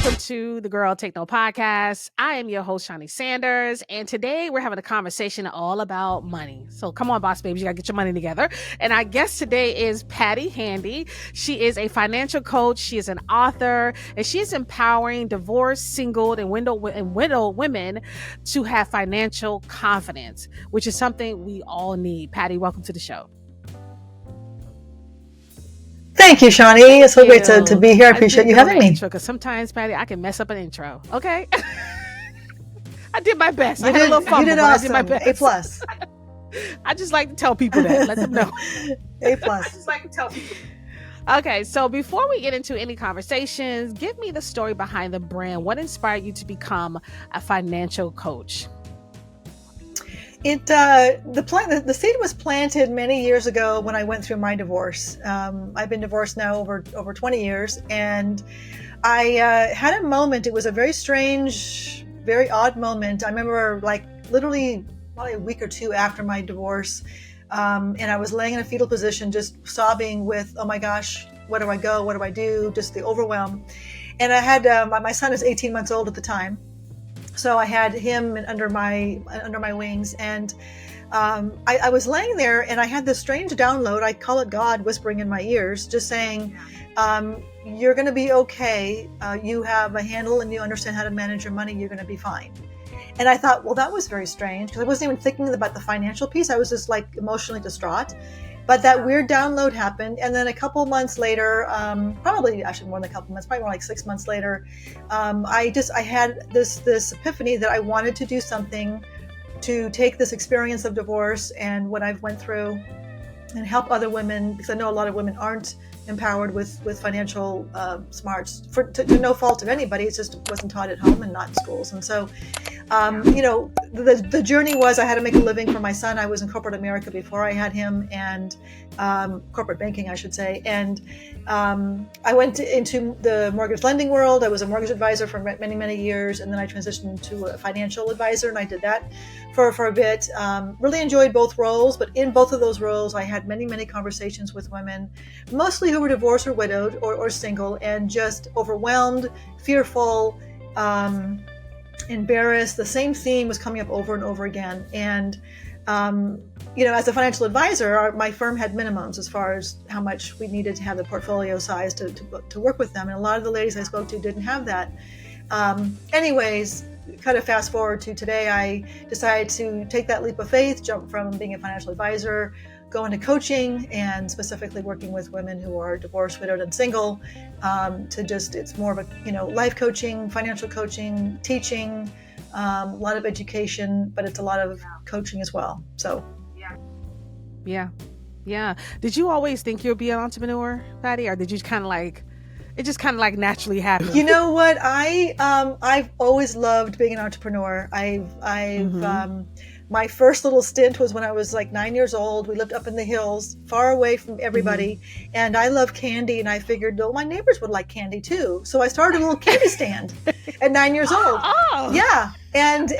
welcome to the Girl Take No podcast. I am your host, Shaunie Sanders, and today we're having a conversation all about money. So come on, boss babes, you gotta get your money together. And our guest today is Patti Handy. She is a financial coach, she is an author, and she is empowering divorced, single, and widow women to have financial confidence, which is something we all need. Patti, welcome to the show. Thank you, Shaunie. It's so great to be here. I appreciate you having me. Because sometimes, Patti, I can mess up an intro. Okay, I did my best. You did awesome. I did my best. A+. I just like to tell people that. Let them know. A+. I just like to tell people. Okay, so before we get into any conversations, give me the story behind the brand. What inspired you to become a financial coach? The seed was planted many years ago when I went through my divorce. I've been divorced now over 20 years, and I had a moment. It was a very strange, very odd moment. I remember, like, literally probably a week or two after my divorce, and I was laying in a fetal position, just sobbing with, oh my gosh, where do I go? What do I do? Just the overwhelm. And I had my son is 18 months old at the time. So I had him under my wings, and I was laying there, and I had this strange download. I call it God whispering in my ears, just saying, "You're going to be okay. You have a handle, and you understand how to manage your money. You're going to be fine." And I thought, well, that was very strange, because I wasn't even thinking about the financial piece. I was just like emotionally distraught. But that weird download happened, and then a couple months later, probably actually more than a couple months, probably more like 6 months later, I had this epiphany that I wanted to do something to take this experience of divorce and what I've went through and help other women, because I know a lot of women aren't empowered with financial smarts to no fault of anybody. It just wasn't taught at home and not in schools. And so, the journey was I had to make a living for my son. I was in corporate America before I had him, and corporate banking, I should say. And I went into the mortgage lending world. I was a mortgage advisor for many, many years, and then I transitioned to a financial advisor, and I did that for a bit. Really enjoyed both roles, but in both of those roles, I had many, many conversations with women, mostly who were divorced or widowed or single, and just overwhelmed, fearful, embarrassed. The same theme was coming up over and over again. And, as a financial advisor, my firm had minimums as far as how much we needed to have the portfolio size to work with them. And a lot of the ladies I spoke to didn't have that. Anyways, kind of fast forward to today, I decided to take that leap of faith, jump from being a financial advisor, go into coaching, and specifically working with women who are divorced, widowed, and single, it's more of a, life coaching, financial coaching, teaching, a lot of education, but it's a lot of coaching as well. So. Yeah. Did you always think you'd be an entrepreneur, Patti, or did you it just kind of like naturally happened? You know what? I've always loved being an entrepreneur. My first little stint was when I was like 9 years old. We lived up in the hills, far away from everybody. And I love candy. And I figured, well, my neighbors would like candy too. So I started a little candy stand at 9 years old. Oh. Yeah. And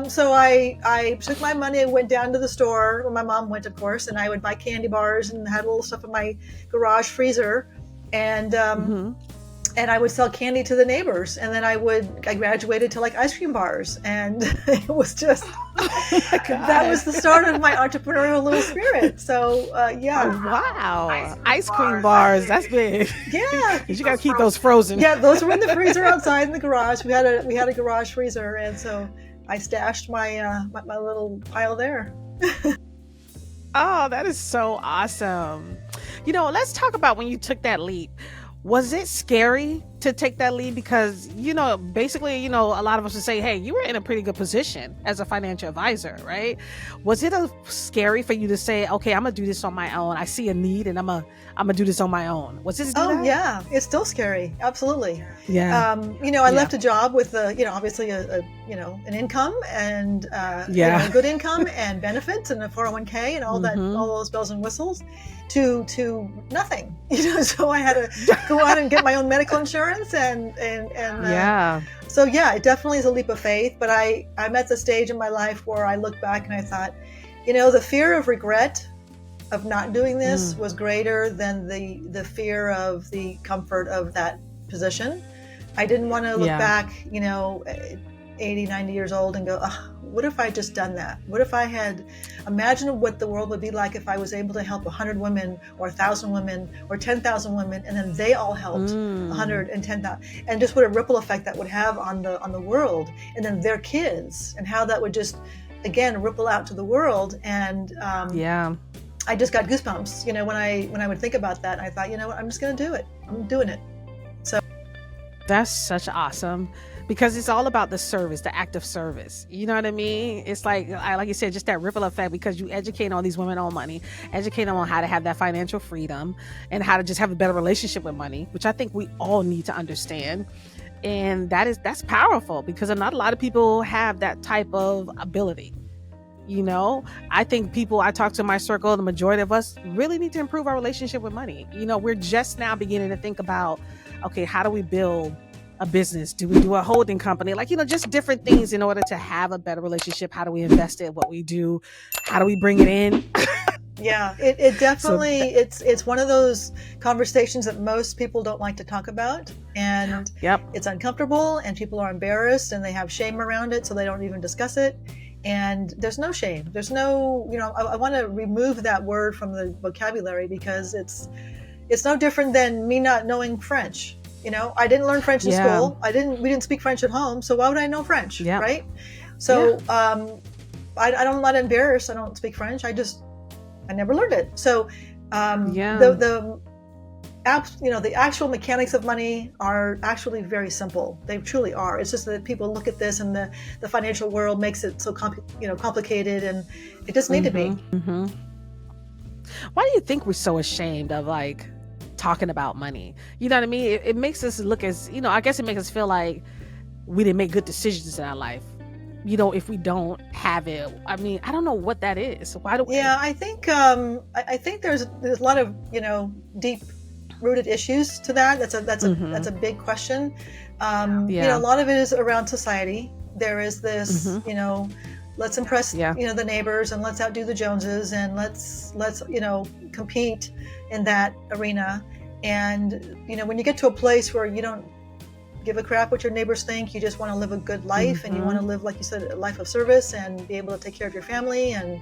so I took my money and went down to the store where my mom went, of course. And I would buy candy bars and had a little stuff in my garage freezer. And I would sell candy to the neighbors, and then I graduated to like ice cream bars, and it was just, that was the start of my entrepreneurial little spirit. So, yeah. Oh, wow. Ice cream bars. That's big. Yeah. You got to keep those frozen. Yeah. Those were in the freezer outside in the garage. We had a garage freezer. And so I stashed my little pile there. Oh, that is so awesome. Let's talk about when you took that leap. Was it scary to take that lead? Because, basically, a lot of us would say, hey, you were in a pretty good position as a financial advisor, right? Was it scary for you to say, okay, I'm going to do this on my own. I see a need and I'm going to do this on my own. Was it? Oh, yeah. It's still scary. Absolutely. Yeah. I left a job with, obviously an income and, a good income and benefits and a 401k and all those bells and whistles to nothing, so I had to go out and get my own medical insurance so it definitely is a leap of faith. But I'm at the stage in my life where I look back and I thought, the fear of regret of not doing this was greater than the fear of the comfort of that position. I didn't want to look Yeah. back, 80, 90 years old and go, what if I just done that? What if I had imagined what the world would be like if I was able to help 100 women or 1,000 women or 10,000 women, and then they all helped 110,000, and just what a ripple effect that would have on the world, and then their kids, and how that would just, again, ripple out to the world. And Yeah. I just got goosebumps, when I would think about that. I thought, what, I'm just going to do it. I'm doing it. So That's such awesome, because it's all about the service, the act of service. You know what I mean? It's like you said, just that ripple effect, because you educate all these women on money, educate them on how to have that financial freedom and how to just have a better relationship with money, which I think we all need to understand. And that's powerful, because not a lot of people have that type of ability. I think people I talk to in my circle, the majority of us really need to improve our relationship with money. We're just now beginning to think about, okay, how do we build a business? Do we do a holding company? Just different things in order to have a better relationship. How do we invest it? What we do? How do we bring it in? Yeah, it definitely, it's one of those conversations that most people don't like to talk about, and Yep. it's uncomfortable, and people are embarrassed, and they have shame around it, so they don't even discuss it. And there's no shame. There's no, I want to remove that word from the vocabulary, because it's no different than me not knowing French. I didn't learn French in school. We didn't speak French at home. So why would I know French? Yep. Right? So I'm not embarrassed. I don't speak French. I never learned it. So the actual mechanics of money are actually very simple. They truly are. It's just that people look at this, and the financial world makes it so complicated, and it doesn't need to be. Mm-hmm. Why do you think we're so ashamed of talking about money? You know what I mean? It makes us look as, I guess it makes us feel like we didn't make good decisions in our life, if we don't have it. I mean, I don't know what that is. Why do we? Yeah, I think there's a lot of deep rooted issues to that. That's a big question. A lot of it is around society. There is this, let's impress the neighbors, and let's outdo the Joneses, and let's compete in that arena. And when you get to a place where you don't give a crap what your neighbors think, you just want to live a good life, and you want to live, like you said, a life of service, and be able to take care of your family, and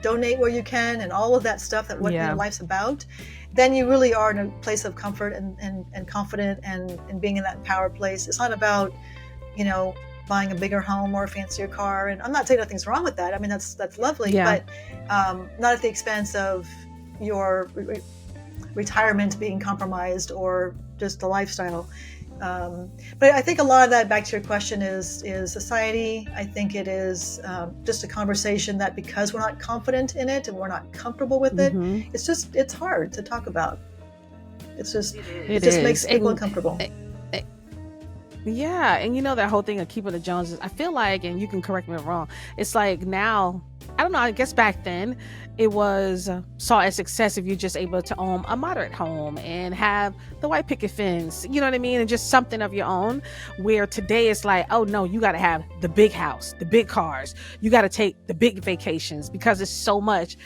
donate where you can, and all of that stuff that life's about, then you really are in a place of comfort and confident, and being in that power place. It's not about buying a bigger home or a fancier car, and I'm not saying nothing's wrong with that. I mean, that's lovely, but not at the expense of your retirement being compromised, or just the lifestyle. But I think a lot of that, back to your question, is society. I think it is just a conversation that, because we're not confident in it and we're not comfortable with it, it's hard to talk about. It just makes people uncomfortable. Yeah, and that whole thing of keeping the Joneses, I feel like, and you can correct me if I'm wrong, it's like now, I don't know, I guess back then it was saw as success if you're just able to own a moderate home and have the white picket fence, you know what I mean, and just something of your own. Where today it's like, oh no, you got to have the big house, the big cars, you got to take the big vacations, because it's so much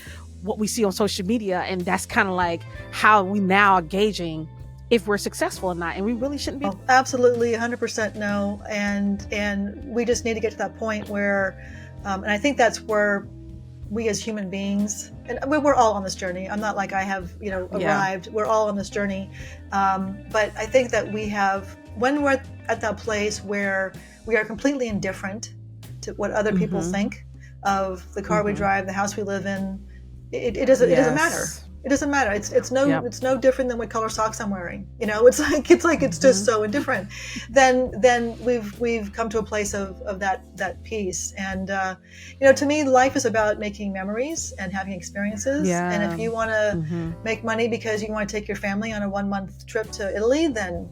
what we see on social media, and that's kind of like how we now are gauging if we're successful or not, and we really shouldn't be. Oh, absolutely, 100% no. And we just need to get to that point where, and I think that's where we as human beings, and we're all on this journey. I'm not like I have, arrived. Yeah. We're all on this journey. But I think that when we're at that place where we are completely indifferent to what other people think of the car we drive, the house we live in, it doesn't matter. It doesn't matter. It's no different than what color socks I'm wearing. It's just so indifferent. Then we've come to a place of that peace. And to me, life is about making memories and having experiences. Yeah. And if you want to make money because you want to take your family on a 1-month trip to Italy, then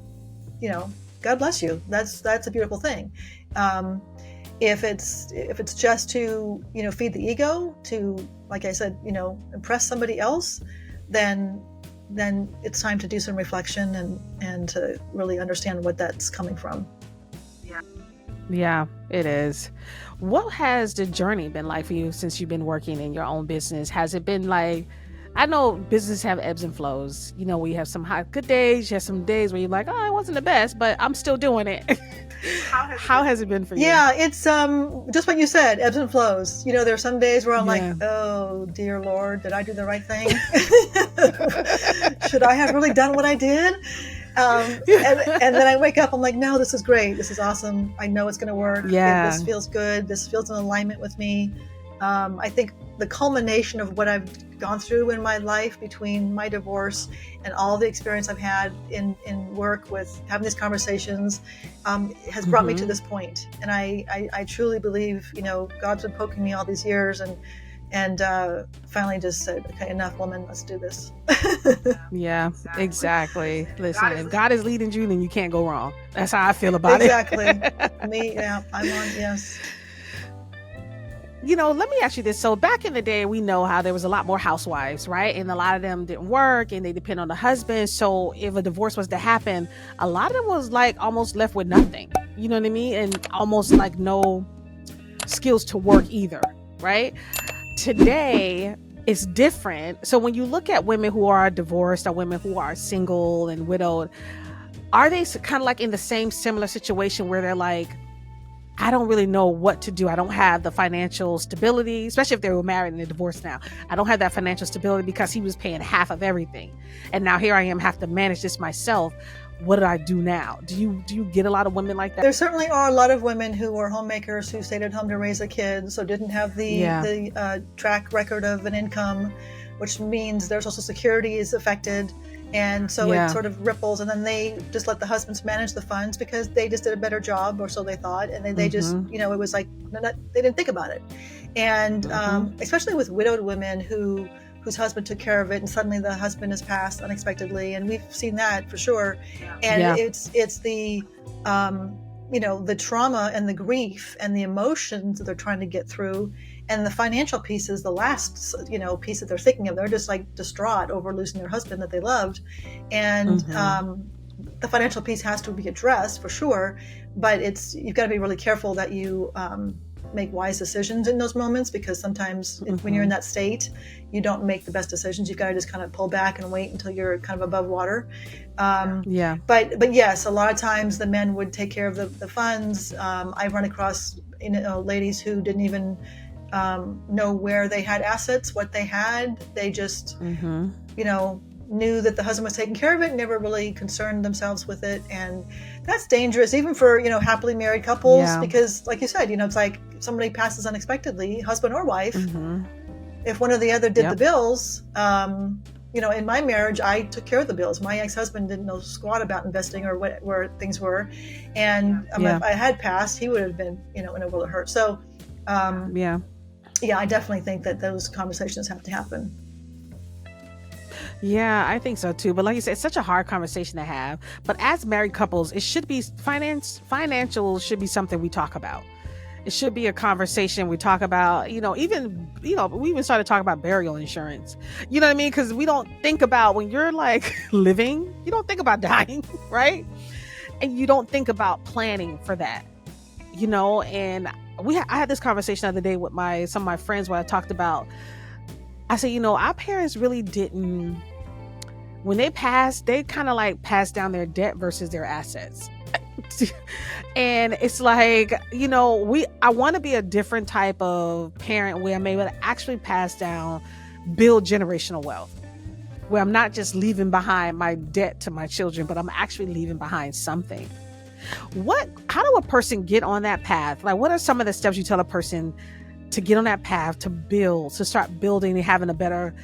God bless you. That's a beautiful thing. If it's just to feed the ego, to, like I said, impress somebody else, then it's time to do some reflection and to really understand what that's coming from. Yeah, it is. What has the journey been like for you since you've been working in your own business? Has it been like I know business have ebbs and flows. You know, we have some good days, you have some days where you're like, oh, it wasn't the best, but I'm still doing it. How has it been for you? Yeah, it's just what you said, ebbs and flows. You know, there are some days where I'm like, oh dear Lord, did I do the right thing? Should I have really done what I did? And then I wake up, I'm like, no, this is great. This is awesome. I know it's going to work. Yeah. This feels good. This feels in alignment with me. I think the culmination of what I've gone through in my life between my divorce and all the experience I've had in work with having these conversations has brought me to this point. And I truly believe, you know, God's been poking me all these years and finally just said, okay, enough, woman, let's do this. Yeah, exactly. Listen, if God is leading you, then you can't go wrong. That's how I feel about exactly. it. Me, yeah, I'm on, yes. You know, let me ask you this. So back in the day, we know how there was a lot more housewives, right? And a lot of them didn't work and they depend on the husband. So if a divorce was to happen, a lot of them was like almost left with nothing. You know what I mean? And almost like no skills to work either, right? Today, it's different. So when you look at women who are divorced or women who are single and widowed, are they kind of like in the same similar situation where they're like, I don't really know what to do. I don't have the financial stability, especially if they were married and they're divorced now. I don't have that financial stability because he was paying half of everything. And now here I am, have to manage this myself. What do I do now? Do you get a lot of women like that? There certainly are a lot of women who were homemakers who stayed at home to raise a kid, so didn't have the track record of an income, which means their Social Security is affected. And so it sort of ripples, and then they just let the husbands manage the funds because they just did a better job, or so they thought. And they just, you know, it was like, they didn't think about it. And especially with widowed women whose husband took care of it, and suddenly the husband has passed unexpectedly. And we've seen that for sure. And it's the, you know, the trauma and the grief and the emotions that they're trying to get through. And the financial piece is the last, you know, piece that they're thinking of. They're just like distraught over losing their husband that they loved. And the financial piece has to be addressed for sure. But you've got to be really careful that you make wise decisions in those moments, because sometimes when you're in that state, you don't make the best decisions. You've got to just kind of pull back and wait until you're kind of above water. But yes, a lot of times the men would take care of the funds. I've run across, you know, ladies who didn't even know where they had assets, what they had. They just, you know, knew that the husband was taking care of it, never really concerned themselves with it. And that's dangerous, even for, you know, happily married couples, because like you said, you know, it's like somebody passes unexpectedly, husband or wife. If one or the other did the bills, you know, in my marriage, I took care of the bills. My ex-husband didn't know squat about investing or where things were. And if I had passed, he would have been, you know, in a world of hurt. So, I definitely think that those conversations have to happen. Yeah, I think so too. But like you said, it's such a hard conversation to have. But as married couples, it should be financial should be something we talk about. It should be a conversation we talk about, you know, we even started talking about burial insurance. You know what I mean? Because we don't think about, when you're like living, you don't think about dying, right? And you don't think about planning for that, you know. And I had this conversation the other day with some of my friends where I talked about, I said, you know, our parents really didn't, when they passed, they kind of like passed down their debt versus their assets. And it's like, you know, I want to be a different type of parent where I'm able to actually pass down, build generational wealth, where I'm not just leaving behind my debt to my children, but I'm actually leaving behind something. How do a person get on that path? Like, what are some of the steps you tell a person to get on that path, to start building and having a better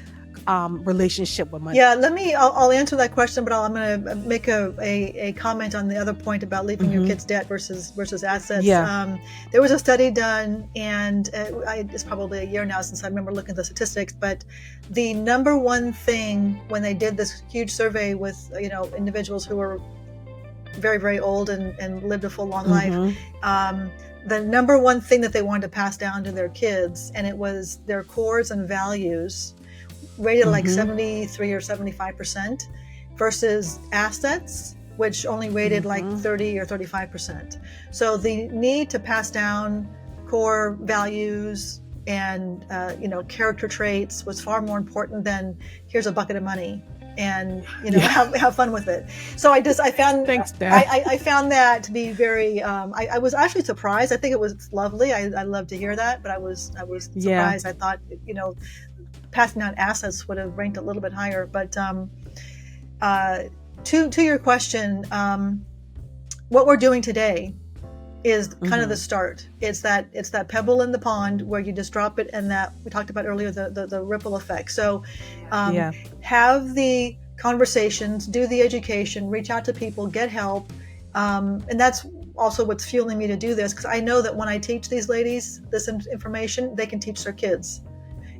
relationship with money? Yeah, I'll answer that question, but I'm going to make a comment on the other point about leaving your kids debt versus assets. There was a study done, and it's probably a year now since I remember looking at the statistics, but the number one thing when they did this huge survey with, you know, individuals who were very, very old and lived a full, long life, the number one thing that they wanted to pass down to their kids, and it was their cores and values, rated like 73 or 75%, versus assets, which only rated like 30 or 35%. So the need to pass down core values, and character traits was far more important than here's a bucket of money and have fun with it. So I found Thanks, Dad. I found that to be very I was actually surprised. I think it was lovely. I love to hear that, but I was surprised. I thought passing on assets would have ranked a little bit higher. But to your question, what we're doing today is kind of the start. It's that pebble in the pond where you just drop it, and that we talked about earlier, the ripple effect. So have the conversations, do the education, reach out to people, get help, and that's also what's fueling me to do this, because I know that when I teach these ladies this information, they can teach their kids.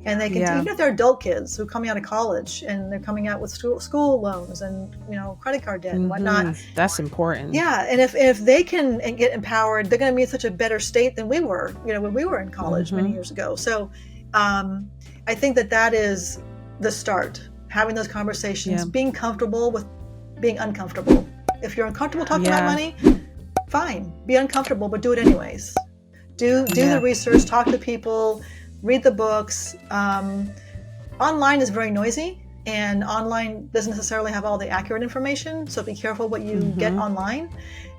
And they can, even if they're adult kids who are coming out of college and they're coming out with school loans and credit card debt and whatnot. That's important. Yeah, and if they can get empowered, they're going to be in such a better state than we were, when we were in college many years ago. So, I think that is the start. Having those conversations, being comfortable with being uncomfortable. If you're uncomfortable talking about money, fine, be uncomfortable, but do it anyways. Do the research, talk to people. Read the books. Online is very noisy, and online doesn't necessarily have all the accurate information, so be careful what you get online.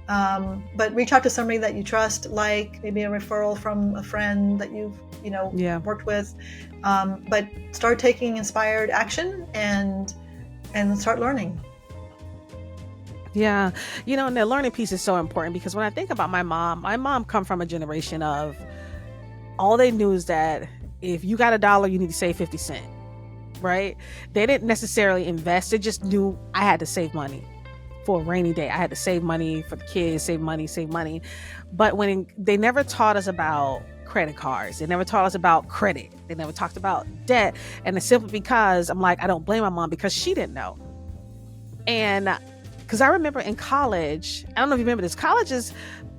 But reach out to somebody that you trust, like maybe a referral from a friend that you've worked with. But start taking inspired action and start learning. Yeah, and the learning piece is so important, because when I think about my mom come from a generation of, all they knew is that if you got $1, you need to save 50 cents, right? They didn't necessarily invest. They just knew I had to save money for a rainy day. I had to save money for the kids, save money. But they never taught us about credit cards. They never taught us about credit. They never talked about debt. And it's simply because I'm like, I don't blame my mom, because she didn't know. And because I remember in college, I don't know if you remember this, colleges,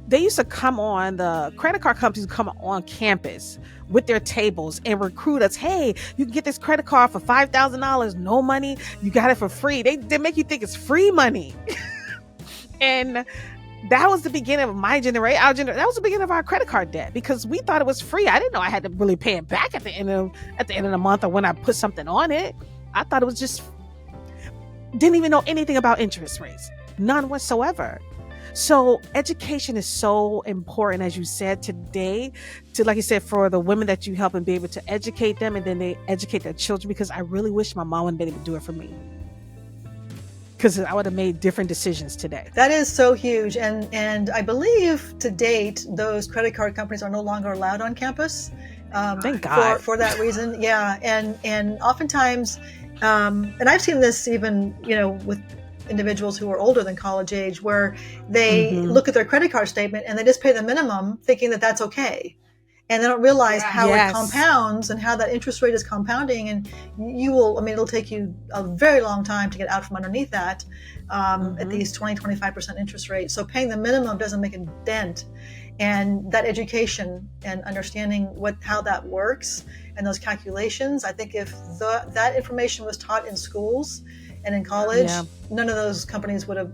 they used to come on, the credit card companies would come on campus with their tables and recruit us. Hey, you can get this credit card for $5,000, no money. You got it for free. They make you think it's free money. And that was the beginning of my generation. That was the beginning of our credit card debt, because we thought it was free. I didn't know I had to really pay it back at the end of the month, or when I put something on it. I thought it was just, didn't even know anything about interest rates. None whatsoever. So education is so important, as you said today, to, like you said, for the women that you help and be able to educate them, and then they educate their children, because I really wish my mom would have been able to do it for me, because I would have made different decisions today. That is so huge. And I believe to date, those credit card companies are no longer allowed on campus. Thank God. For that reason. Yeah. And oftentimes, and I've seen this even, with individuals who are older than college age, where they look at their credit card statement and they just pay the minimum, thinking that that's okay, and they don't realize how it compounds and how that interest rate is compounding, and it'll take you a very long time to get out from underneath that at these 20-25% interest rates. So paying the minimum doesn't make a dent, and that education and understanding how that works and those calculations, I think if that information was taught in schools and in college, none of those companies would have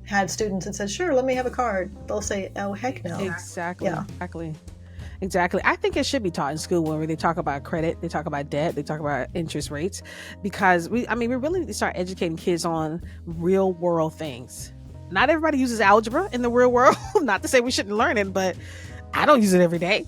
had students that said, sure, let me have a card. They'll say, oh, heck no. Exactly. Exactly. I think it should be taught in school, where they talk about credit, they talk about debt, they talk about interest rates, because we really need to start educating kids on real world things. Not everybody uses algebra in the real world. Not to say we shouldn't learn it, but I don't use it every day.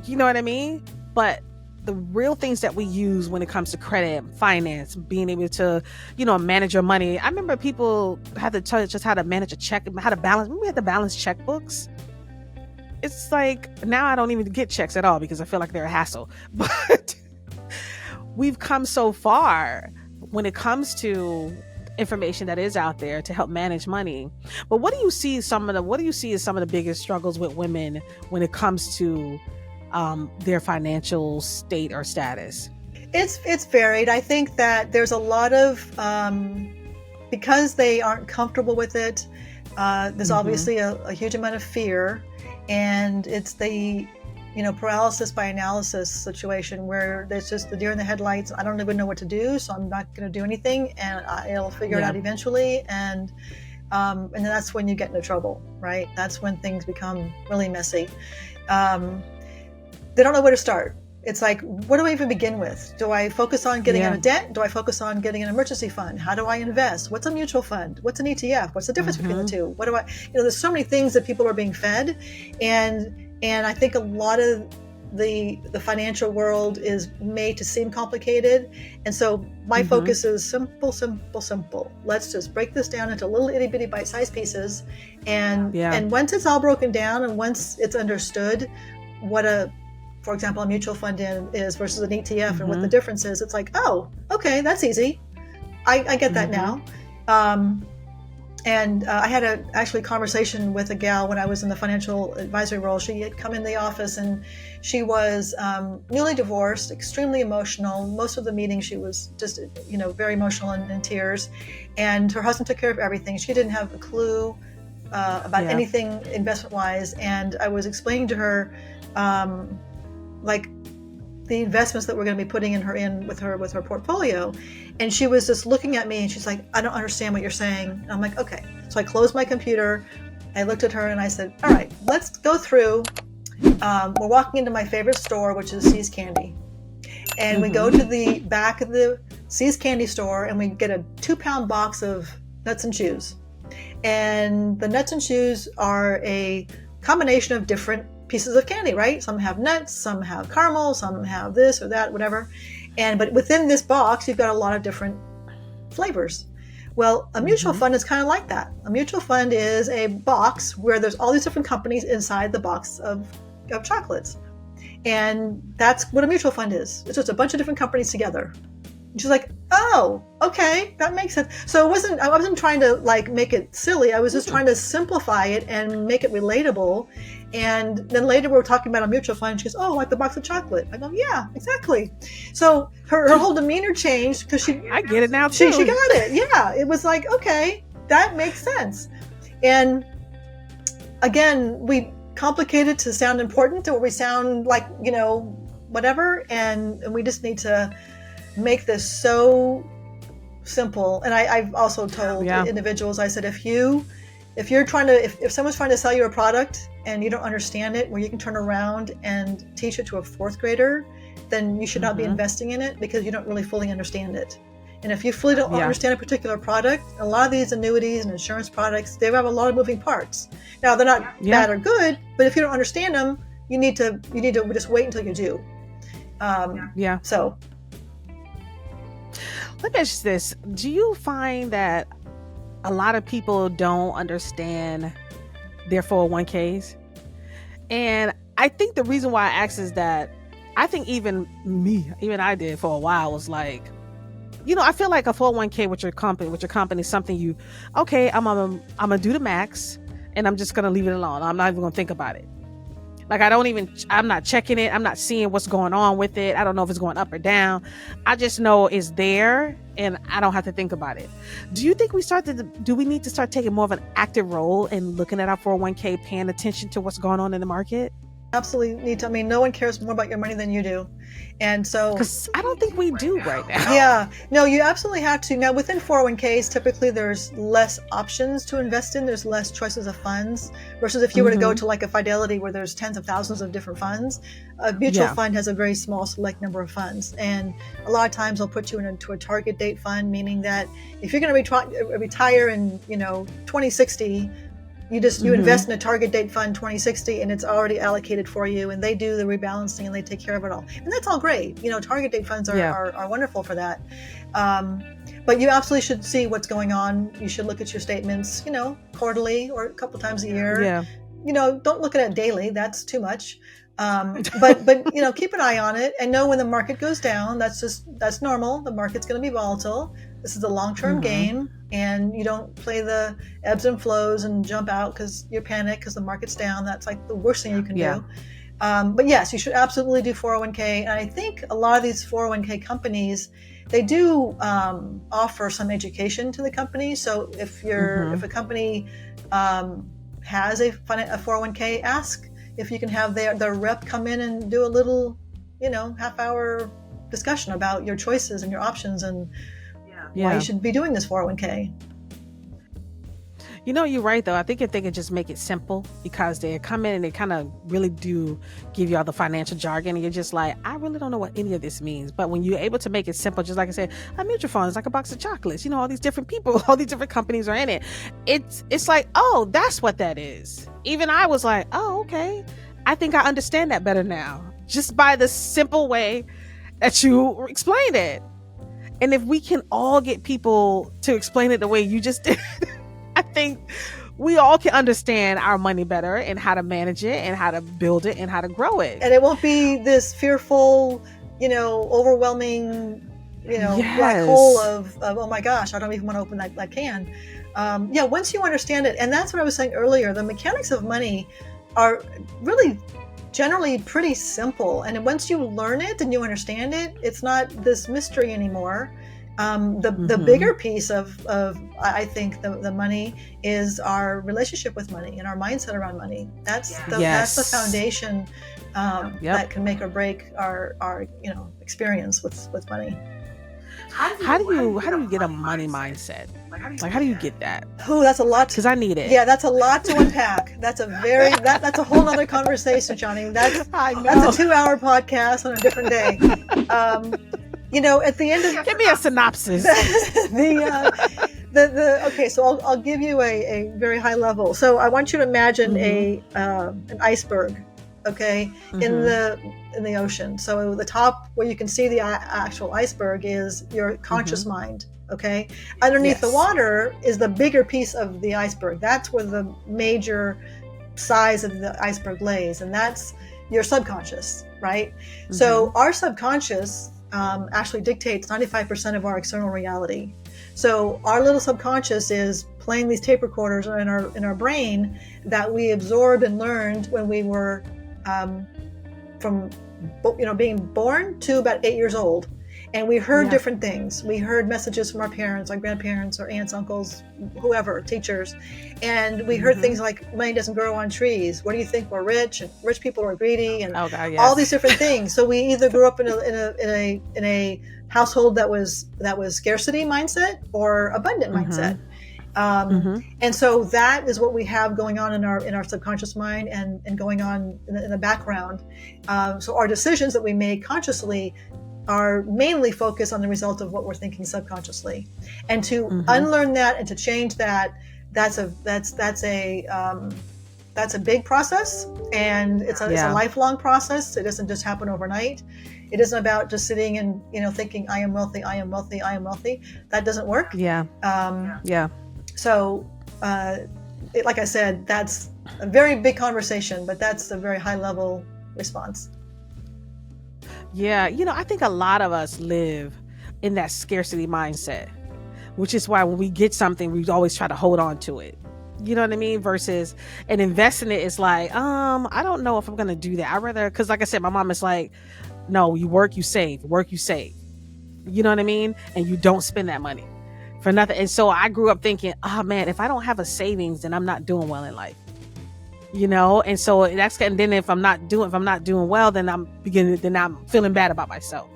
You know what I mean? But the real things that we use when it comes to credit, finance, being able to, manage your money. I remember people had to tell us just how to manage a check, how to balance. Remember we had to balance checkbooks? It's like, now I don't even get checks at all, because I feel like they're a hassle. But we've come so far when it comes to information that is out there to help manage money. But what do you see as some of the biggest struggles with women when it comes to their financial state or status? It's varied. I think that there's a lot of because they aren't comfortable with it. There's obviously a huge amount of fear, and it's the paralysis by analysis situation, where there's just the deer in the headlights. I don't even know what to do, so I'm not going to do anything, and I'll figure it out eventually. And then that's when you get into trouble, right? That's when things become really messy. They don't know where to start. It's like, what do I even begin with? Do I focus on getting out of debt? Do I focus on getting an emergency fund? How do I invest? What's a mutual fund? What's an ETF? What's the difference between the two? What do I, there's so many things that people are being fed. And I think a lot of the financial world is made to seem complicated. And so my focus is simple, simple, simple. Let's just break this down into little itty bitty bite-sized pieces. And once it's all broken down and once it's understood what for example, a mutual fund is versus an ETF and what the difference is, it's like, oh, okay, that's easy. I get that now. And I had actually conversation with a gal when I was in the financial advisory role. She had come in the office and she was newly divorced, extremely emotional. Most of the meeting she was just, very emotional and in tears. And her husband took care of everything. She didn't have a clue about anything investment-wise. And I was explaining to her, like the investments that we're going to be putting with her portfolio. And she was just looking at me and she's like, I don't understand what you're saying. And I'm like, okay. So I closed my computer. I looked at her and I said, all right, let's go through. We're walking into my favorite store, which is See's Candy. And we go to the back of the See's Candy store and we get a 2-pound box of nuts and chews. And the nuts and chews are a combination of different pieces of candy, right? Some have nuts, some have caramel, some have this or that, whatever. But within this box, you've got a lot of different flavors. Well, a mutual fund is kind of like that. A mutual fund is a box where there's all these different companies inside the box of chocolates. And that's what a mutual fund is. It's just a bunch of different companies together. And she's like, oh, okay, that makes sense. So I wasn't trying to like make it silly. I was just trying to simplify it and make it relatable. And then later we were talking about a mutual fund. She goes, oh, like the box of chocolate. I go, yeah, exactly. So her whole demeanor changed because I get it now too. She got it. Yeah. It was like, okay, that makes sense. And again, we complicate it to sound important or we sound like, whatever. And we just need to make this so simple. And I've also told individuals, I said, if someone's trying to sell you a product and you don't understand it, where you can turn around and teach it to a 4th grader, then you should not be investing in it because you don't really fully understand it. And if you fully don't understand a particular product, a lot of these annuities and insurance products, they have a lot of moving parts. Now they're not bad or good, but if you don't understand them, you need to just wait until you do. So let me ask you this. Do you find that a lot of people don't understand their 401ks? And I think the reason why I asked is that I think even I did for a while, was like, I feel like a 401k with your company is something I'm gonna do the max and I'm just gonna leave it alone. I'm not even gonna think about it. Like I'm not checking it. I'm not seeing what's going on with it. I don't know if it's going up or down. I just know it's there and I don't have to think about it. Do you think do we need to start taking more of an active role in looking at our 401k, paying attention to what's going on in the market? Absolutely need to. I mean, no one cares more about your money than you do. And so, because I don't think we do right now. Yeah, no, you absolutely have to. Now, within 401ks, typically there's less options to invest in. There's less choices of funds versus if you were to go to like a Fidelity where there's tens of thousands of different funds. A mutual fund has a very small select number of funds. And a lot of times they'll put you into a target date fund, meaning that if you're going to retire in, 2060, you invest in a target date fund 2060 and it's already allocated for you and they do the rebalancing and they take care of it all. And that's all great. Target date funds are wonderful for that. But you absolutely should see what's going on. You should look at your statements, quarterly or a couple times a year. Yeah. Don't look at it daily. That's too much. But keep an eye on it and know when the market goes down. That's normal. The market's going to be volatile. This is a long-term game, and you don't play the ebbs and flows and jump out because you're panicked because the market's down. That's like the worst thing you can do. But yes, you should absolutely do 401k. And I think a lot of these 401k companies, they do offer some education to the company. So if a company has a 401k, ask if you can have their rep come in and do a little, half-hour discussion about your choices and your options and why you should be doing this 401k. You're right though. I think if they could just make it simple, because they come in and they kind of really do give you all the financial jargon, and you're just like, I really don't know what any of this means. But when you're able to make it simple, just like I said, a mutual fund is like a box of chocolates. All these different people, all these different companies are in it. It's like, oh, that's what that is. Even I was like, oh, okay. I think I understand that better now, just by the simple way that you explained it. And if we can all get people to explain it the way you just did, I think we all can understand our money better and how to manage it and how to build it and how to grow it. And it won't be this fearful, overwhelming, black hole of, oh my gosh, I don't even want to open that can. Once you understand it, and that's what I was saying earlier, the mechanics of money are really generally pretty simple. And once you learn it and you understand it, it's not this mystery anymore. The bigger piece of I think the money is our relationship with money and our mindset around money. That's the foundation that can make or break our experience with money. How do you get a money mindset? Like, how do you get that? Oh, that's a lot. Because I need it. Yeah, that's a lot to unpack. That's that's a whole other conversation, Shaunie. That's a 2-hour podcast on a different day. At the end of, give me a synopsis. Okay, so I'll give you a very high level. So I want you to imagine an iceberg, okay, in the ocean. So the top where you can see the actual iceberg is your conscious mind. Okay, underneath the water is the bigger piece of the iceberg. That's where the major size of the iceberg lays, and that's your subconscious, right? So our subconscious actually dictates 95% of our external reality. So our little subconscious is playing these tape recorders in our brain that we absorbed and learned when we were from being born to about 8 years old. And we heard different things. We heard messages from our parents, our grandparents, our aunts, uncles, whoever, teachers. And we heard things like, money doesn't grow on trees. What do you think? We're rich, and rich people are greedy, and all these different things. So we either grew up in a household that was scarcity mindset or abundant mindset. And so that is what we have going on in our subconscious mind and going on in the background. So our decisions that we make consciously are mainly focused on the result of what we're thinking subconsciously, and to unlearn that and to change that, that's a big process, and it's a lifelong process. It doesn't just happen overnight. It isn't about just sitting and thinking I am wealthy, I am wealthy, I am wealthy. That doesn't work. So like I said, that's a very big conversation, but that's a very high level response. Yeah, I think a lot of us live in that scarcity mindset, which is why when we get something, we always try to hold on to it. You know what I mean? Versus, and investing it is like, I don't know if I'm going to do that. I rather, because like I said, my mom is like, no, you work, you save, work, you save. You know what I mean? And you don't spend that money for nothing. And so I grew up thinking, oh man, if I don't have a savings, then I'm not doing well in life. And so and then if I'm not doing well, then I'm feeling bad about myself.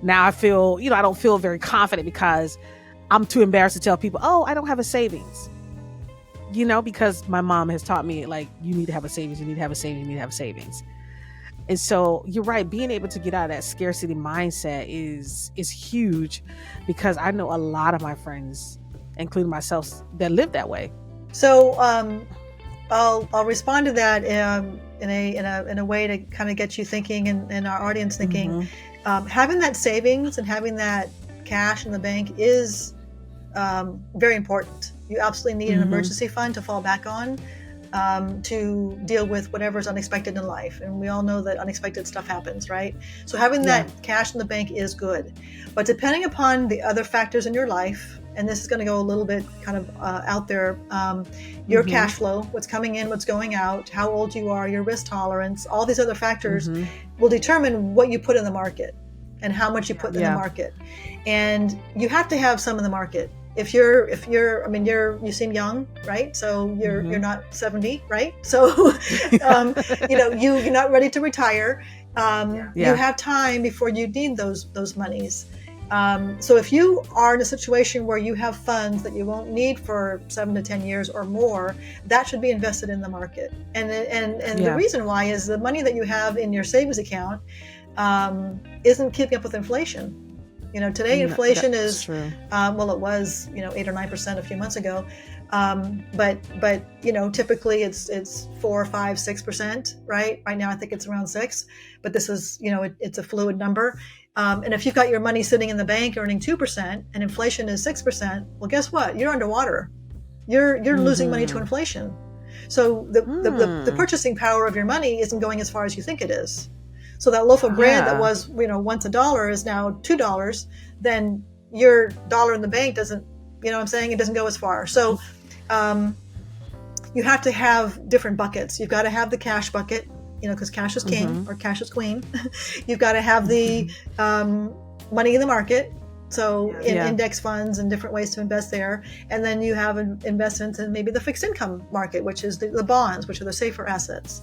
Now I feel, I don't feel very confident because I'm too embarrassed to tell people, oh, I don't have a savings, because my mom has taught me, like, you need to have a savings, you need to have a savings, you need to have a savings. And so you're right, being able to get out of that scarcity mindset is huge, because I know a lot of my friends, including myself, that live that way. So, I'll respond to that in a way to kind of get you thinking and our audience thinking. Having that savings and having that cash in the bank is very important. You absolutely need an emergency fund to fall back on to deal with whatever's unexpected in life. And we all know that unexpected stuff happens, right? So having that cash in the bank is good. But depending upon the other factors in your life, and this is going to go a little bit kind of out there, your cash flow, what's coming in, what's going out, how old you are, your risk tolerance, all these other factors will determine what you put in the market and how much you put in the market. And you have to have some in the market. If you're, you seem young, right? So you're not 70, right? So, you're not ready to retire. You have time before you need those monies. So if you are in a situation where you have funds that you won't need for 7 to 10 years or more, that should be invested in the market. And the reason why is the money that you have in your savings account isn't keeping up with inflation. Today inflation is, well, it was, 8 or 9% a few months ago. But typically it's 4, 5, 6%, right? Right now, I think it's around 6, but this is, it's a fluid number. And if you've got your money sitting in the bank earning 2% and inflation is 6%, well, guess what? You're underwater. You're losing money to inflation. So the purchasing power of your money isn't going as far as you think it is. So that loaf of bread that was, once $1 is now $2, then your dollar in the bank doesn't, what I'm saying? It doesn't go as far. So you have to have different buckets. You've got to have the cash bucket, because cash is king or cash is queen. You've got to have the money in the market. So in index funds and different ways to invest there. And then you have investments in maybe the fixed income market, which is the bonds, which are the safer assets.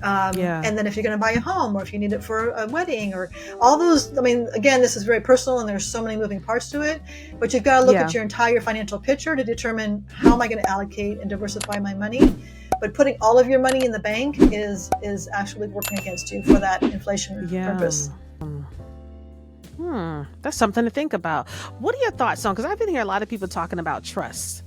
And then if you're going to buy a home or if you need it for a wedding or all those, again, this is very personal and there's so many moving parts to it, but you've got to look at your entire financial picture to determine how am I going to allocate and diversify my money. But putting all of your money in the bank is actually working against you for that inflation purpose. That's something to think about. What are your thoughts on, because I've been hearing a lot of people talking about trusts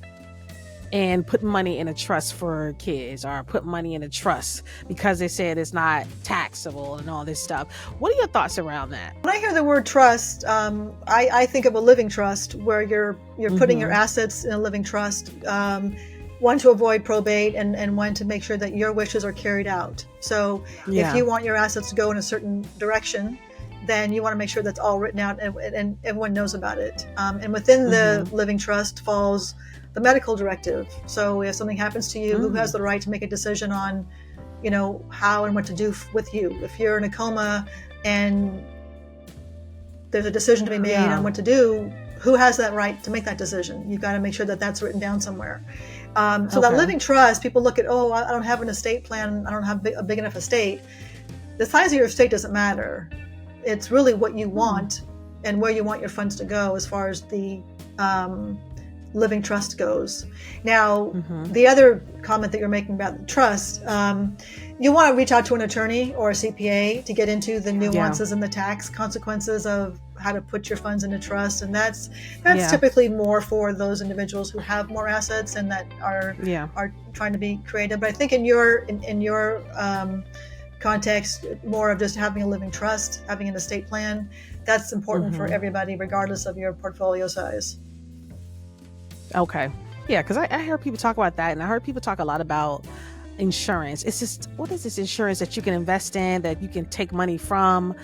and putting money in a trust for kids or put money in a trust because they said it's not taxable and all this stuff. What are your thoughts around that? When I hear the word trust, I think of a living trust where you're putting your assets in a living trust, one to avoid probate and one to make sure that your wishes are carried out. So if you want your assets to go in a certain direction, then you want to make sure that's all written out and everyone knows about it. And within the living trust falls the medical directive. So if something happens to you, who has the right to make a decision on, how and what to do with you? If you're in a coma and there's a decision to be made on what to do, who has that right to make that decision? You've got to make sure that that's written down somewhere. So that living trust, people look at, I don't have an estate plan. I don't have a big enough estate. The size of your estate doesn't matter. It's really what you want and where you want your funds to go as far as the living trust goes. Now, the other comment that you're making about the trust, you want to reach out to an attorney or a CPA to get into the nuances and the tax consequences of how to put your funds into trust. And that's typically more for those individuals who have more assets and that are trying to be creative. But I think in your context, more of just having a living trust, having an estate plan, that's important for everybody, regardless of your portfolio size. Okay. Yeah, because I heard people talk about that, and I heard people talk a lot about insurance. It's just, what is this insurance that you can invest in, that you can take money from?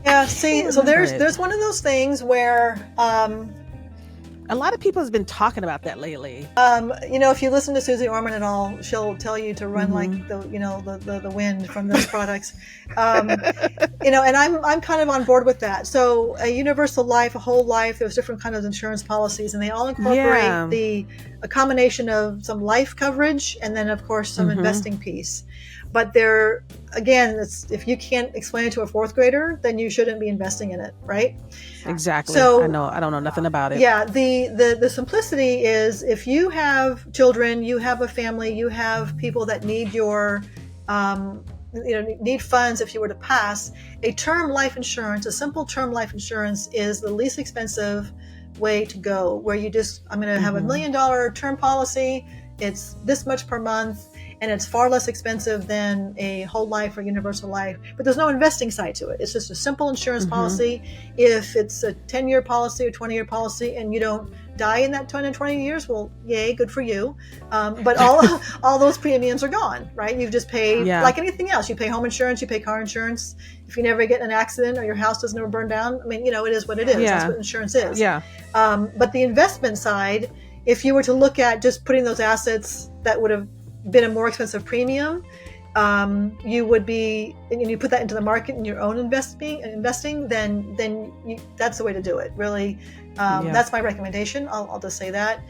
Yeah, see, so there's one of those things where a lot of people have been talking about that lately. If you listen to Susie Orman at all, she'll tell you to run like the wind from those products. And I'm kind of on board with that. So a universal life, a whole life, there's different kinds of insurance policies, and they all incorporate a combination of some life coverage and then of course some investing piece. But if you can't explain it to a fourth grader, then you shouldn't be investing in it, right? Exactly. So I don't know nothing about it. Yeah, the simplicity is, if you have children, you have a family, you have people that need your need funds if you were to pass, a term life insurance, a simple term life insurance is the least expensive way to go, where I'm going to have $1 million term policy. It's this much per month. And it's far less expensive than a whole life or universal life. But there's no investing side to it. It's just a simple insurance policy. If it's a 10-year policy or 20-year policy and you don't die in that 10 and 20 years, well, yay, good for you. But all those premiums are gone, right? You've just paid like anything else. You pay home insurance, you pay car insurance. If you never get in an accident or your house doesn't ever burn down, it is what it is. That's what insurance is. Yeah. But the investment side, if you were to look at just putting those assets that would have been a more expensive premium, you would be, and you put that into the market in your own investing, then that's the way to do it. Really, that's my recommendation. I'll just say that.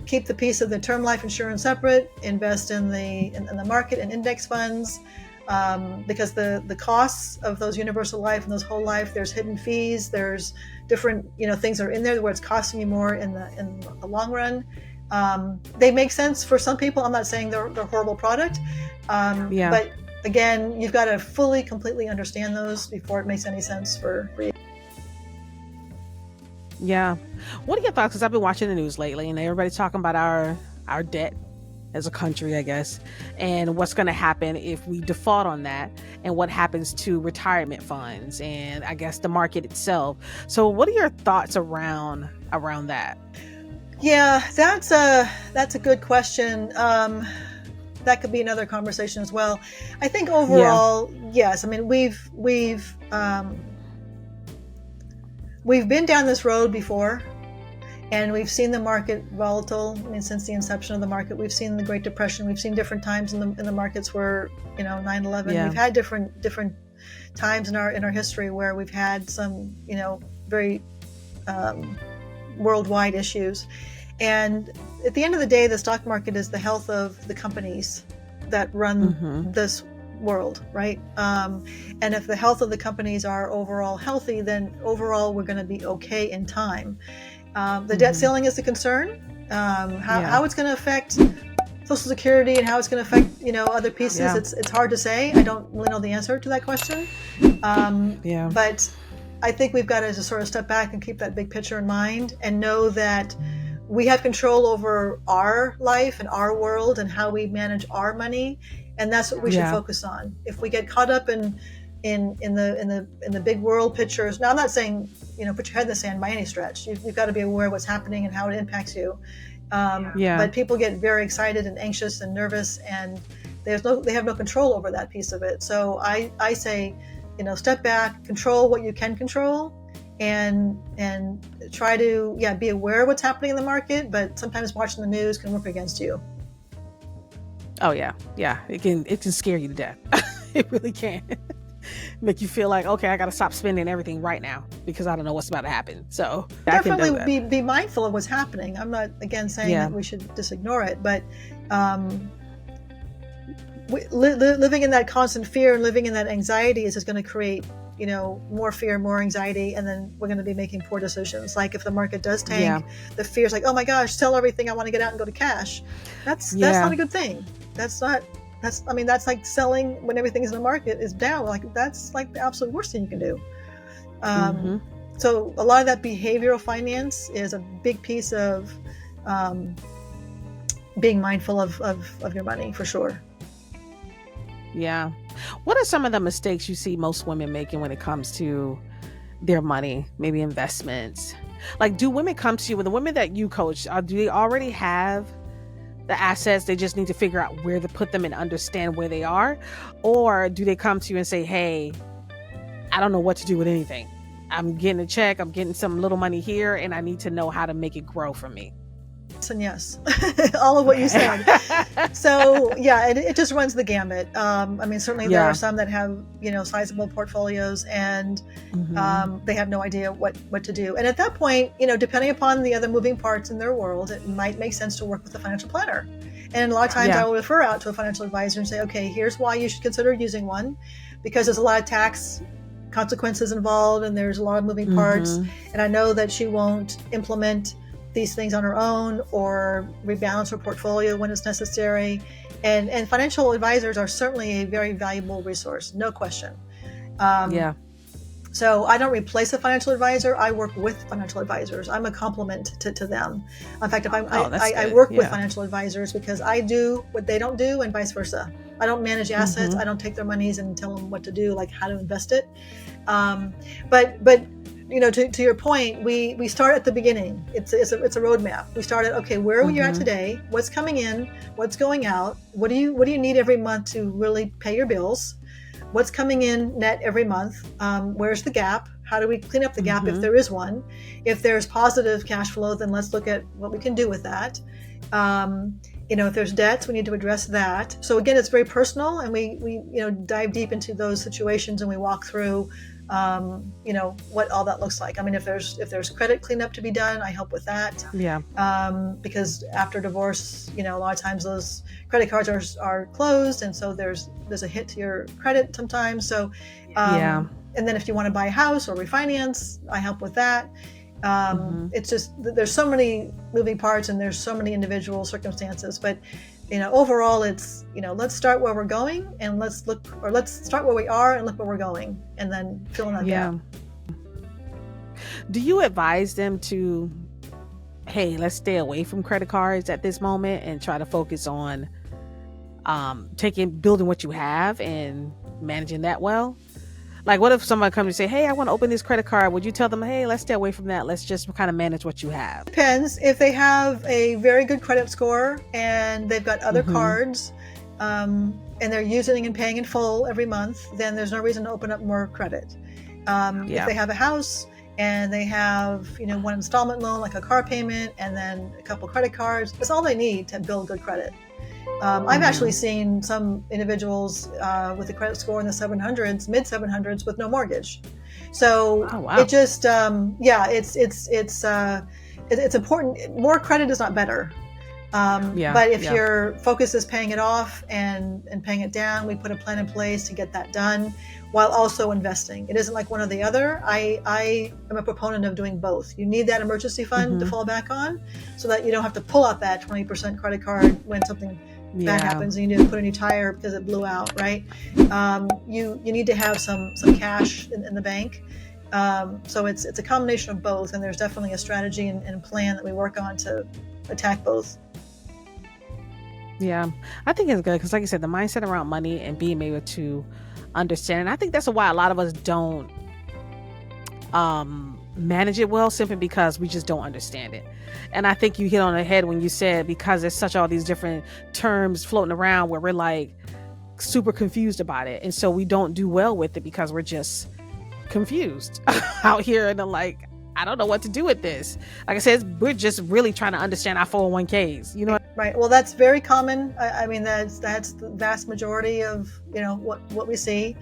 Keep the piece of the term life insurance separate. Invest in the market and index funds. because the costs of those universal life and those whole life, there's hidden fees, there's different things that are in there where it's costing you more in the long run. They make sense for some people. I'm not saying they're horrible product, but again, you've got to completely understand those before it makes any sense for you. Yeah. What are your thoughts? Because I've been watching the news lately, and everybody's talking about our debt as a country, I guess, and what's going to happen if we default on that, and what happens to retirement funds, and I guess the market itself. So, what are your thoughts around that? Yeah, that's a good question. That could be another conversation as well. I think overall, yes. I mean, we've been down this road before, and we've seen the market volatile. I mean, since the inception of the market, we've seen the Great Depression. We've seen different times in the markets where 9/11. We've had different times in our history where we've had some very worldwide issues. And at the end of the day, the stock market is the health of the companies that run this world, right? And if the health of the companies are overall healthy, then overall we're going to be okay in time. The debt ceiling is the concern. How it's going to affect Social Security and how it's going to affect other pieces. It's hard to say. I don't really know the answer to that question. But I think we've got to just sort of step back and keep that big picture in mind and know that we have control over our life and our world and how we manage our money, and that's what we should focus on. If we get caught up in the big world pictures, now I'm not saying put your head in the sand by any stretch. You've got to be aware of what's happening and how it impacts you. But people get very excited and anxious and nervous, and they have no control over that piece of it. So I say, step back, control what you can control, and try to be aware of what's happening in the market. But sometimes watching the news can work against you. Oh yeah, it can scare you to death. It really can. Make you feel like, okay, I got to stop spending everything right now because I don't know what's about to happen. So definitely be mindful of what's happening. I'm not again saying that we should just ignore it, but living in that constant fear and living in that anxiety is just going to create more fear, more anxiety, and then we're going to be making poor decisions. Like if the market does tank, the fear is like, oh my gosh, sell everything, I want to get out and go to cash. That's not a good thing. That's like selling when everything in the market is down. Like that's like the absolute worst thing you can do. So a lot of that behavioral finance is a big piece of being mindful of your money, for sure. Yeah. What are some of the mistakes you see most women making when it comes to their money, maybe investments? Like, do women come to you, with the women that you coach, do they already have the assets? They just need to figure out where to put them and understand where they are? Or do they come to you and say, hey, I don't know what to do with anything. I'm getting a check, I'm getting some little money here, and I need to know how to make it grow for me? And yes, all of what you said. So it just runs the gamut. I mean, certainly there are some that have sizable portfolios, and they have no idea what to do. And at that point, depending upon the other moving parts in their world, it might make sense to work with a financial planner. And a lot of times I will refer out to a financial advisor and say, okay, here's why you should consider using one, because there's a lot of tax consequences involved and there's a lot of moving parts. And I know that she won't implement these things on her own or rebalance her portfolio when it's necessary. And financial advisors are certainly a very valuable resource, no question. So I don't replace a financial advisor. I work with financial advisors. I'm a complement to them. In fact, I work with financial advisors because I do what they don't do and vice versa. I don't manage assets. I don't take their monies and tell them what to do, like how to invest it. But to your point, we start at the beginning. It's a roadmap. We start at, okay, where are you at today? What's coming in? What's going out? What do you need every month to really pay your bills? What's coming in net every month? Where's the gap? How do we clean up the gap if there is one? If there's positive cash flow, then let's look at what we can do with that. If there's debts, we need to address that. So again, it's very personal, and we dive deep into those situations, and we walk through what all that looks like. I mean, if there's credit cleanup to be done, I help with that. Yeah. Because after divorce, a lot of times those credit cards are closed, and so there's a hit to your credit sometimes. So, and then if you want to buy a house or refinance, I help with that. It's just, there's so many moving parts and there's so many individual circumstances, but overall it's, let's start where we're going and let's start where we are and look where we're going and then fill in that gap. Do you advise them to, hey, let's stay away from credit cards at this moment and try to focus on building what you have and managing that well? Like, what if someone comes and say, hey, I want to open this credit card. Would you tell them, hey, let's stay away from that. Let's just kind of manage what you have? Depends. If they have a very good credit score and they've got other cards and they're using and paying in full every month, then there's no reason to open up more credit. If they have a house and they have, one installment loan, like a car payment, and then a couple credit cards, that's all they need to build good credit. I've actually seen some individuals with a credit score in the 700s, mid 700s, with no mortgage. So it just, it's important. More credit is not better. But if your focus is paying it off and paying it down, we put a plan in place to get that done while also investing. It isn't like one or the other. I am a proponent of doing both. You need that emergency fund to fall back on so that you don't have to pull out that 20% credit card when something bad happens and you need to put a new tire because it blew out, right? You need to have some cash in the bank. So it's a combination of both, and there's definitely a strategy and plan that we work on to attack both. Yeah, I think it's good because, like you said, the mindset around money and being able to understand, and I think that's why a lot of us don't manage it well, simply because we just don't understand it. And I think you hit on the head when you said, because there's such all these different terms floating around where we're like super confused about it, and so we don't do well with it because we're just confused out here and like, I don't know what to do with this. Like I said, we're just really trying to understand our 401ks, Right. Well, that's very common. I mean, that's the vast majority of, what we see.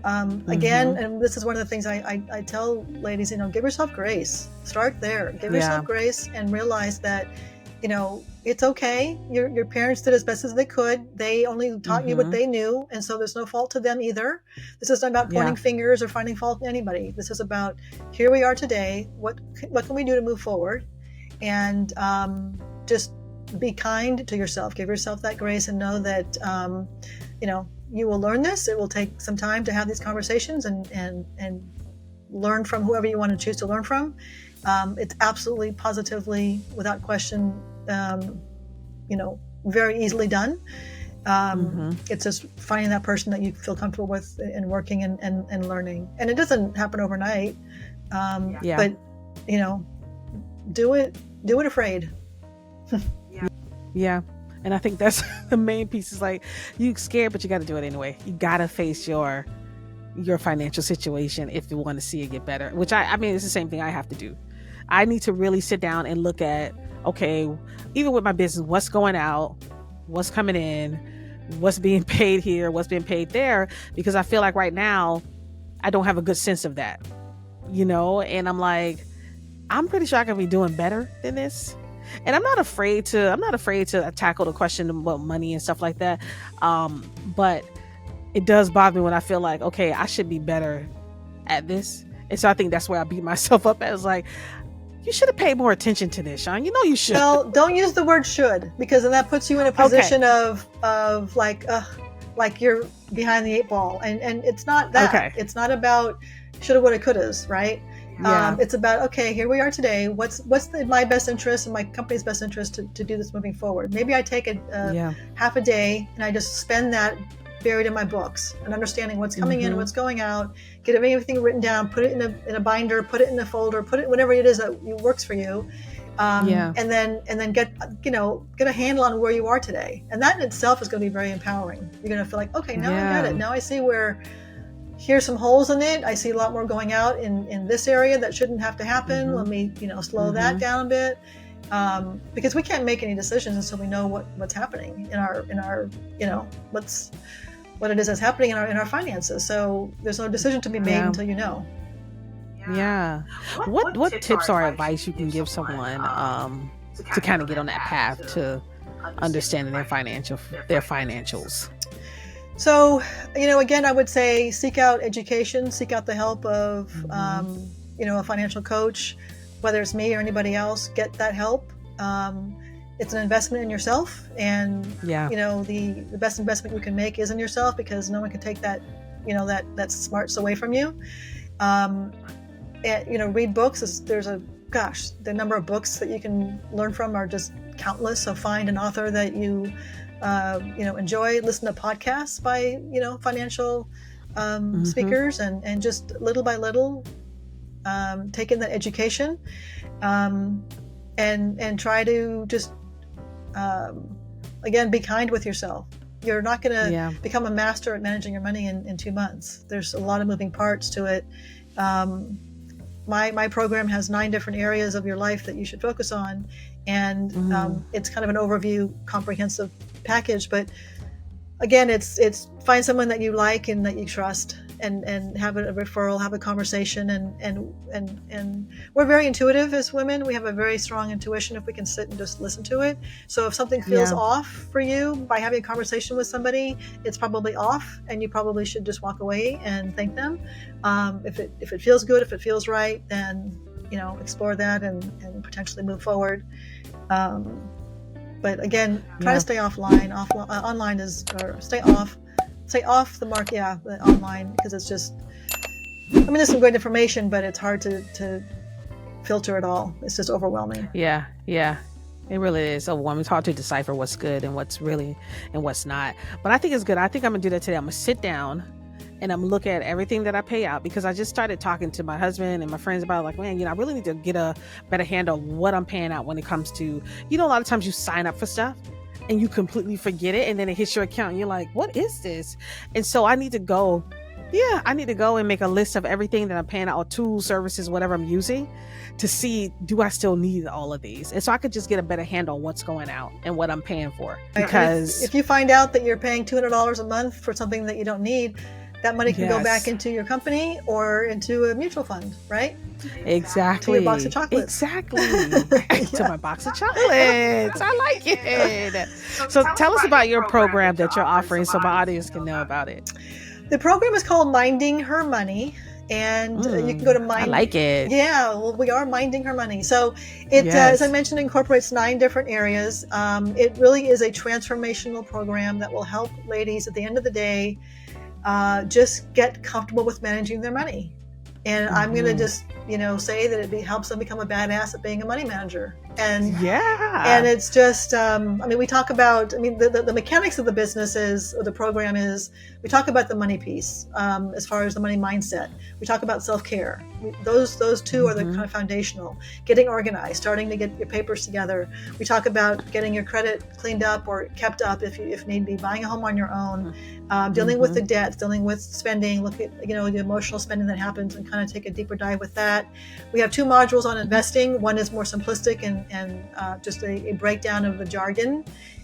Again, and this is one of the things I tell ladies, give yourself grace. Start there. Give yourself grace and realize that, it's okay. Your parents did as best as they could. They only taught you what they knew. And so there's no fault to them either. This is not about pointing fingers or finding fault in anybody. This is about, here we are today. What can we do to move forward? And just be kind to yourself. Give yourself that grace and know that, you will learn this. It will take some time to have these conversations and learn from whoever you want to choose to learn from. It's absolutely, positively, without question, very easily done. It's just finding that person that you feel comfortable with and working and learning. And it doesn't happen overnight. But, do it afraid. Yeah. And I think that's the main piece, is like, you scared, but you got to do it anyway. You got to face your financial situation if you want to see it get better, which I mean, it's the same thing I have to do. I need to really sit down and look at, okay, even with my business, what's going out, what's coming in, what's being paid here, what's being paid there, because I feel like right now I don't have a good sense of that, and I'm like, I'm pretty sure I can be doing better than this. And I'm not afraid to tackle the question about money and stuff like that. But it does bother me when I feel like, okay, I should be better at this. And so I think that's where I beat myself up as, like, you should have paid more attention to this, Sean. You should. Well, don't use the word should, because then that puts you in a position of like you're behind the 8 ball. And it's not that. Okay. It's not about shoulda, woulda, couldas, right? Yeah. It's about, okay, here we are today. What's my best interest and my company's best interest to do this moving forward? Maybe I take half a day and I just spend that buried in my books and understanding what's coming in, what's going out, get everything written down, put it in a binder, put it in a folder, put it whatever it is that works for you. And then get a handle on where you are today. And that in itself is going to be very empowering. You're going to feel like, okay, now I got it. Now I see where. Here's some holes in it. I see a lot more going out in this area that shouldn't have to happen. Let me, slow that down a bit, because we can't make any decisions until we know what's happening in our, what it is that's happening in our finances. So there's no decision to be made until you know. Yeah. What tips or advice you can give someone to kind of get on that path to understanding their financials? So, again, I would say seek out education, seek out the help of, a financial coach, whether it's me or anybody else. Get that help. It's an investment in yourself, and the best investment you can make is in yourself, because no one can take that, that smarts away from you. Read books. The number of books that you can learn from are just countless. So find an author that you enjoy. Listen to podcasts by financial speakers, and just little by little take in that education, and try to just again, be kind with yourself. You're not going to become a master at managing your money in 2 months. There's a lot of moving parts to it. My program has 9 different areas of your life that you should focus on, and it's kind of an overview, comprehensive package. But again, it's find someone that you like and that you trust, and have a referral, have a conversation, and we're very intuitive as women. We have a very strong intuition if we can sit and just listen to it. So if something feels off for you by having a conversation with somebody, it's probably off, and you probably should just walk away and thank them. If it feels good, if it feels right, then explore that and potentially move forward. But again, try to stay offline. Online or stay off the mark. The online, because it's just, there's some great information, but it's hard to filter it all. It's just overwhelming. Yeah. It really is overwhelming. It's hard to decipher what's good and what's really and what's not. But I think it's good. I think I'm gonna do that today. I'm gonna sit down and I'm look at everything that I pay out, because I just started talking to my husband and my friends about, like, man, I really need to get a better handle on what I'm paying out when it comes to, a lot of times you sign up for stuff and you completely forget it, and then it hits your account and you're like, what is this? And so I need to go and make a list of everything that I'm paying out, or tools, services, whatever I'm using, to see, do I still need all of these? And so I could just get a better handle on what's going out and what I'm paying for. Because if you find out that you're paying $200 a month for something that you don't need, that money can go back into your company or into a mutual fund, right? Exactly. To your box of chocolates. Exactly. To my box of chocolates. I like it. So tell us about your program that you're offering, so my audience can know about it. The program is called Minding Her Money, and you can go to Mind. I like it. Yeah, well, we are minding her money. So it, as I mentioned, incorporates 9 different areas. It really is a transformational program that will help ladies at the end of the day just get comfortable with managing their money. And I'm going to just, say that it helps them become a badass at being a money manager. And it's just, we talk about, the mechanics of the business or the program is, we talk about the money piece, as far as the money mindset. We talk about self-care. Those two are the kind of foundational. Getting organized, starting to get your papers together. We talk about getting your credit cleaned up or kept up if need be, buying a home on your own, dealing with the debt, dealing with spending, look at, the emotional spending that happens, and kind of take a deeper dive with that. We have 2 modules on investing. One is more simplistic and just a breakdown of the jargon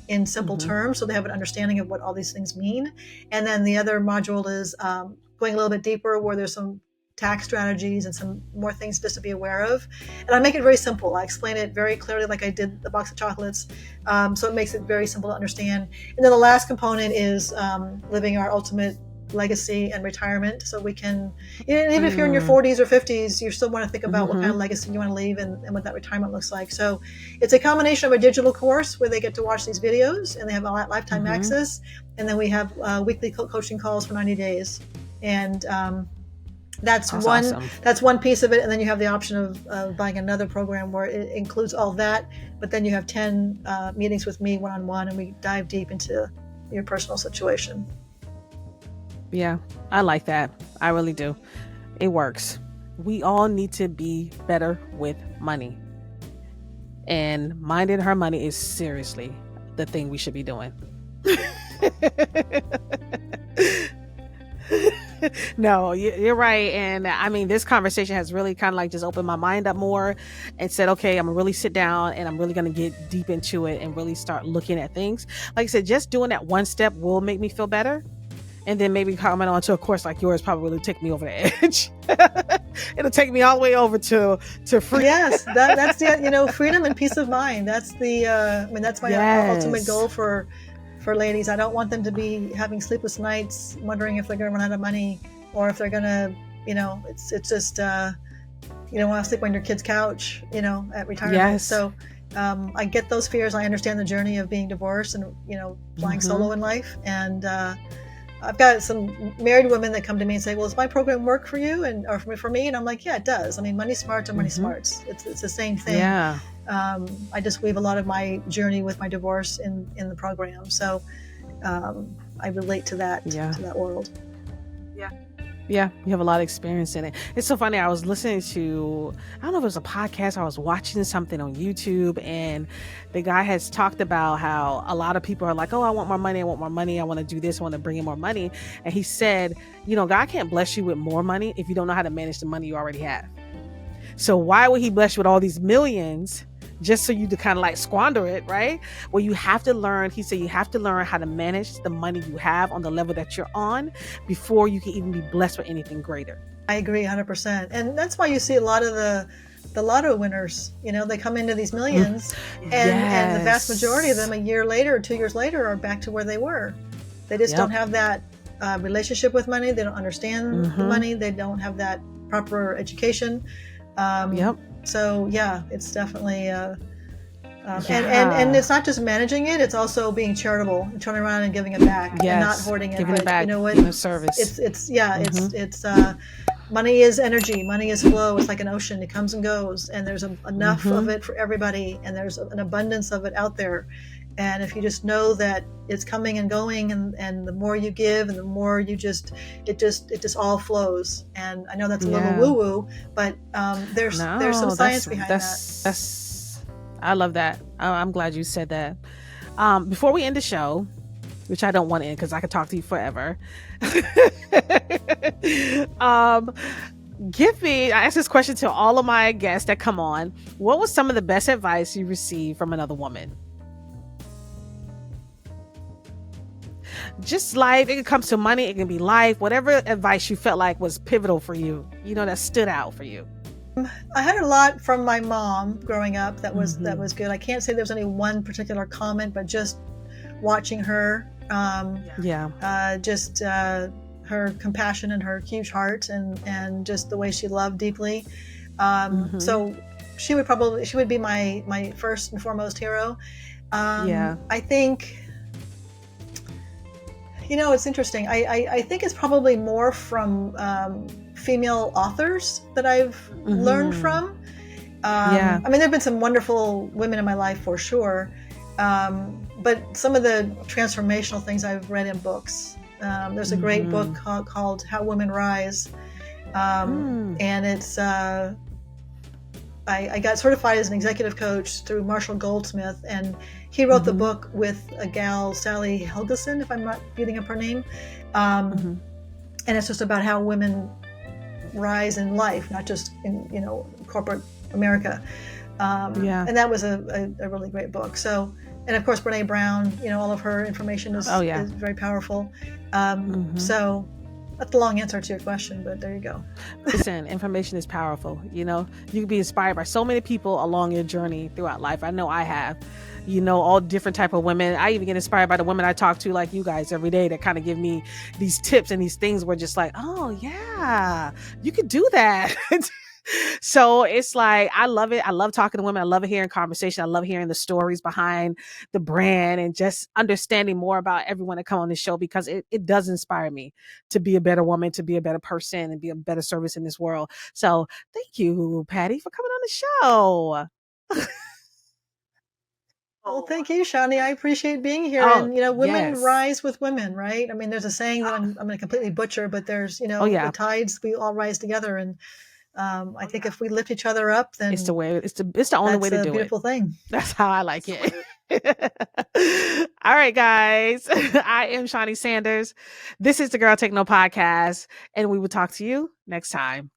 in simple terms, so they have an understanding of what all these things mean. And then the other module is going a little bit deeper, where there's some tax strategies and some more things just to be aware of. And I make it very simple. I explain it very clearly, like I did the box of chocolates. So it makes it very simple to understand. And then the last component is living our ultimate legacy and retirement. So we can, even if you're in your 40s or 50s, you still want to think about what kind of legacy you want to leave and what that retirement looks like. So it's a combination of a digital course where they get to watch these videos and they have a lifetime access. And then we have weekly coaching calls for 90 days. And that's one awesome. That's one piece of it. And then you have the option of buying another program where it includes all that, but then you have 10 meetings with me one-on-one, and we dive deep into your personal situation. Yeah, I like that. I really do. It works. We all need to be better with money. And minding her money is seriously the thing we should be doing. No, you're right. And this conversation has really kind of like just opened my mind up more and said, okay, I'm gonna really sit down and I'm really gonna get deep into it and really start looking at things. Like I said, just doing that one step will make me feel better. and then maybe comment on to a course like yours probably take me over the edge. It'll take me all the way over to freedom. Yes, that's the freedom and peace of mind. That's the that's my ultimate goal for ladies. I don't want them to be having sleepless nights, wondering if they're going to run out of money, or if they're going to, it's just you don't want to sleep on your kid's couch, at retirement. Yes. So I get those fears. I understand the journey of being divorced and flying solo in life, and I've got some married women that come to me and say, well, does my program work for you or for me? And I'm like, yeah, it does. I mean, money smarts are money smarts. It's the same thing. Yeah. I just weave a lot of my journey with my divorce in the program. So I relate to that, to that world. Yeah, you have a lot of experience in it. It's so funny. I was listening to, I don't know if it was a podcast, I was watching something on YouTube, and the guy has talked about how a lot of people are like, oh, I want more money, I want to do this, I want to bring in more money. And he said, God can't bless you with more money if you don't know how to manage the money you already have. So why would he bless you with all these millions just so you to kind of like squander it, right? Well, you have to learn, he said, you have to learn how to manage the money you have on the level that you're on before you can even be blessed with anything greater. I agree 100%. And that's why you see a lot of the lotto winners, they come into these millions and the vast majority of them a year later or 2 years later are back to where they were. They just don't have that relationship with money. They don't understand the money. They don't have that proper education. So yeah, it's definitely and it's not just managing it; it's also being charitable and turning around and giving it back and not hoarding it. Giving it back, you know what? Service. It's money is energy. Money is flow. It's like an ocean. It comes and goes, and there's enough of it for everybody, and there's an abundance of it out there. And if you just know that it's coming and going, and the more you give and the more you it just all flows. And I know that's a little woo-woo, but there's some science behind that. I love that. I'm glad you said that. Before we end the show, which I don't want to end because I could talk to you forever. I ask this question to all of my guests that come on. What was some of the best advice you received from another woman? Just life. It comes to money. It can be life. Whatever advice you felt like was pivotal for you, that stood out for you. I had a lot from my mom growing up that was good. I can't say there was any one particular comment, but just watching her, just her compassion and her huge heart, and just the way she loved deeply. So she would be my first and foremost hero. I think. It's interesting. I think it's probably more from female authors that I've learned from. I mean, there have been some wonderful women in my life for sure, but some of the transformational things I've read in books. There's a great book called How Women Rise, and it's I got certified as an executive coach through Marshall Goldsmith, and he wrote the book with a gal, Sally Helgeson, if I'm not beating up her name. And it's just about how women rise in life, not just in, corporate America. And that was a really great book. So, and of course, Brene Brown, all of her information is very powerful. So that's a long answer to your question, but there you go. Listen, information is powerful. You can be inspired by so many people along your journey throughout life. I know I have, all different type of women. I even get inspired by the women I talk to, like you guys, every day, that kind of give me these tips and these things where just like, oh yeah, you could do that. So it's like, I love it. I love talking to women. I love hearing conversation. I love hearing the stories behind the brand and just understanding more about everyone that come on the show, because it does inspire me to be a better woman, to be a better person, and be a better service in this world. So thank you, Patti, for coming on the show. Well, thank you, Shaunie. I appreciate being here. And, women rise with women, right? I mean, there's a saying that I'm going to completely butcher, but there's, the tides, we all rise together. And I think if we lift each other up, then it's the way. It's the only way to do it. That's a beautiful thing. That's how I like it. All right, guys. I am Shaunie Sanders. This is the Girl Take No Podcast, and we will talk to you next time.